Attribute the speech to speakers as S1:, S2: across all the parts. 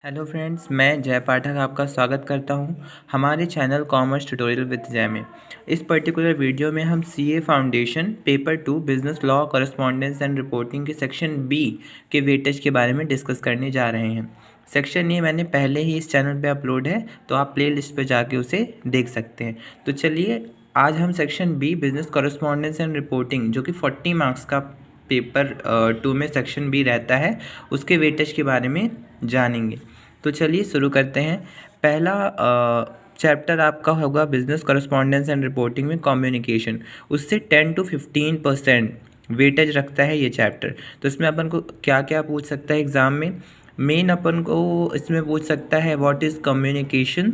S1: Hello friends, मैं जय पाठक आपका स्वागत करता हूं हमारे चैनल कॉमर्स ट्यूटोरियल विद जय में। इस पर्टिकुलर वीडियो में हम CA foundation paper 2 business law correspondence and reporting के सेक्शन बी के वेटेज के बारे में डिस्कस करने जा रहे हैं। सेक्शन ये मैंने पहले ही इस चैनल पे अपलोड है, तो आप प्ले लिस्ट पर जाके उसे देख सकते हैं। तो चलिए, आज हम section B business correspondence and reporting, जो कि 40 मार्क्स का पेपर 2 में सेक्शन बी रहता है, उसके वेटेज के बारे में जानेंगे। तो चलिए शुरू करते हैं। पहला चैप्टर आपका होगा बिजनेस कॉरेस्पॉन्डेंस एंड रिपोर्टिंग में कम्युनिकेशन। उससे 10 to 15% वेटेज रखता है ये चैप्टर। तो इसमें अपन को क्या क्या पूछ सकता है एग्ज़ाम में। मेन अपन को इसमें पूछ सकता है what is communication,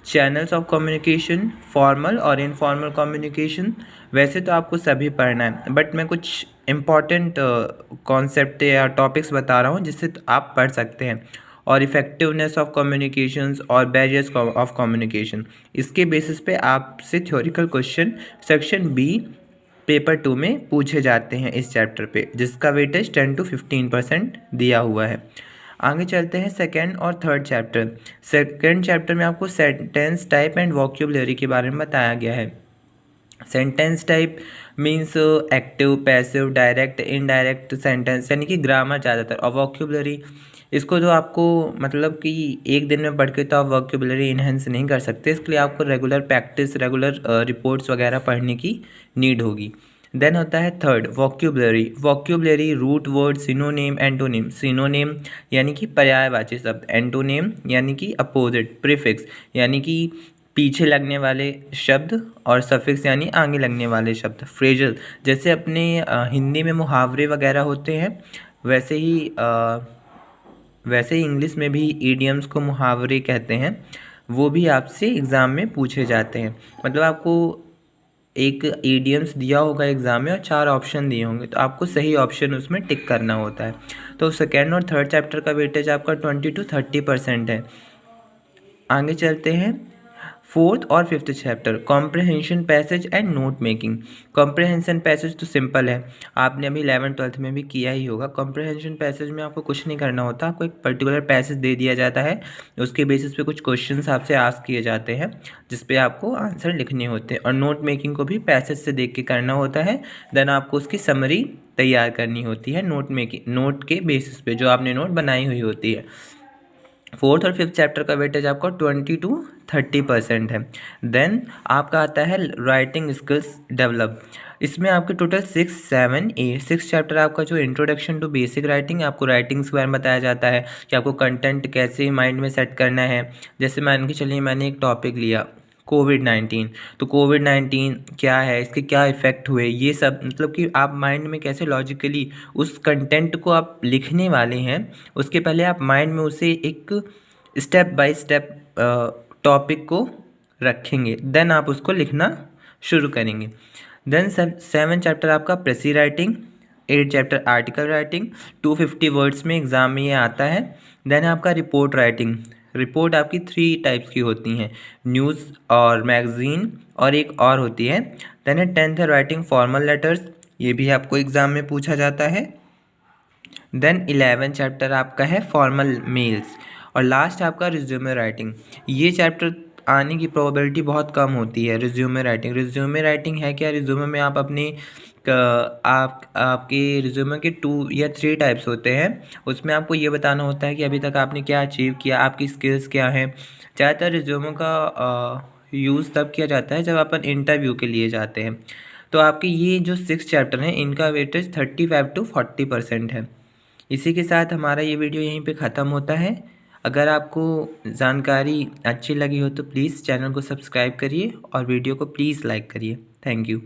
S1: channels of communication, formal और इनफॉर्मल कम्युनिकेशन। वैसे तो आपको सभी पढ़ना है, बट मैं कुछ इम्पॉर्टेंट कॉन्सेप्ट या टॉपिक्स बता रहा हूँ जिससे आप पढ़ सकते हैं। और इफ़ेक्टिवनेस ऑफ कम्युनिकेशंस और बैरियर्स ऑफ कम्युनिकेशन, इसके बेसिस पे आपसे theoretical question section B paper 2 में पूछे जाते हैं इस चैप्टर पे, जिसका वेटेज 10 to 15% दिया हुआ है। आगे चलते हैं सेकेंड और थर्ड चैप्टर। सेकेंड चैप्टर में आपको सेंटेंस टाइप एंड वोकैबुलरी के बारे में बताया गया है। Sentence type means active, passive, direct, indirect sentence, यानी कि ग्रामर ज़्यादातर। और वोकैबुलरी, इसको तो आपको मतलब कि एक दिन में पढ़ के तो आप वोकैबुलरी इन्हेंस नहीं कर सकते। इसके लिए आपको रेगुलर प्रैक्टिस, रेगुलर रिपोर्ट्स वगैरह पढ़ने की नीड होगी। देन होता है third vocabulary. Vocabulary root word, synonym, antonym. Synonym यानी कि पर्यायवाची शब्द, एंटोनिम यानी कि अपोजिट, प्रीफिक्स यानी कि पीछे लगने वाले शब्द, और सफिक्स यानी आगे लगने वाले शब्द। फ्रेजल, जैसे अपने हिंदी में मुहावरे वगैरह होते हैं, वैसे ही इंग्लिश में भी ईडियम्स को मुहावरे कहते हैं। वो भी आपसे एग्ज़ाम में पूछे जाते हैं। मतलब आपको एक ईडियम्स दिया होगा एग्ज़ाम में और 4 ऑप्शन दिए होंगे, तो आपको सही ऑप्शन उसमें टिक करना होता है। तो सेकेंड और थर्ड चैप्टर का वेटेज आपका 20 to 30% है। आगे चलते हैं फोर्थ और fifth chapter, comprehension passage and note making. Comprehension passage तो सिंपल है, आपने अभी 11th-12th में भी किया ही होगा। कॉम्प्रहेंशन पैसेज में आपको कुछ नहीं करना होता, आपको एक पर्टिकुलर पैसेज दे दिया जाता है, उसके बेसिस पे कुछ क्वेश्चंस आपसे आस्क किए जाते हैं, जिस पे आपको आंसर लिखने होते हैं। और नोट मेकिंग को भी पैसेज से देख के करना होता है। देन आपको उसकी समरी तैयार करनी होती है नोट के बेसिस पे, जो आपने नोट बनाई हुई होती है। फोर्थ और फिफ्थ चैप्टर का वेटेज आपका 20 to 30% है। देन आपका आता है राइटिंग स्किल्स डेवलप। इसमें आपके टोटल 6 चैप्टर आपका जो इंट्रोडक्शन टू बेसिक राइटिंग, आपको राइटिंग्स के बारे में बताया जाता है कि आपको कंटेंट कैसे माइंड में सेट करना है। जैसे मान के चलिए मैंने एक टॉपिक लिया कोविड-19, तो कोविड-19 क्या है, इसके क्या इफ़ेक्ट हुए, ये सब मतलब कि आप माइंड में कैसे लॉजिकली उस कंटेंट को आप लिखने वाले हैं, उसके पहले आप माइंड में उसे एक स्टेप बाय स्टेप टॉपिक को रखेंगे, देन आप उसको लिखना शुरू करेंगे। देन 7 चैप्टर आपका प्रेसी writing, 8 chapter article writing, 250 words में एग्ज़ाम में ये आता है। देन आपका रिपोर्ट राइटिंग। रिपोर्ट आपकी 3 टाइप्स की होती हैं, न्यूज़ और मैगज़ीन, और एक और होती है। देन है 10th है राइटिंग फॉर्मल लेटर्स, ये भी आपको एग्ज़ाम में पूछा जाता है। देन 11 चैप्टर आपका है फॉर्मल मेल्स, और लास्ट आपका रिज्यूमे राइटिंग। ये चैप्टर आने की प्रोबेबिलिटी बहुत कम होती है। रिज्यूमे राइटिंग है क्या? रिज्यूमे में आप अपने आपके रिज्यूमे के 2 या 3 टाइप्स होते हैं। उसमें आपको ये बताना होता है कि अभी तक आपने क्या अचीव किया, आपकी स्किल्स क्या हैं। ज़्यादातर रिज्यूमे का यूज़ तब किया जाता है जब अपन इंटरव्यू के लिए जाते हैं। तो आपके ये जो 6 चैप्टर हैं, इनका वेटेज 35 to 40% है। इसी के साथ हमारा ये वीडियो यहीं पे ख़त्म होता है। अगर आपको जानकारी अच्छी लगी हो तो प्लीज़ चैनल को सब्सक्राइब करिए और वीडियो को प्लीज़ लाइक करिए। Thank you.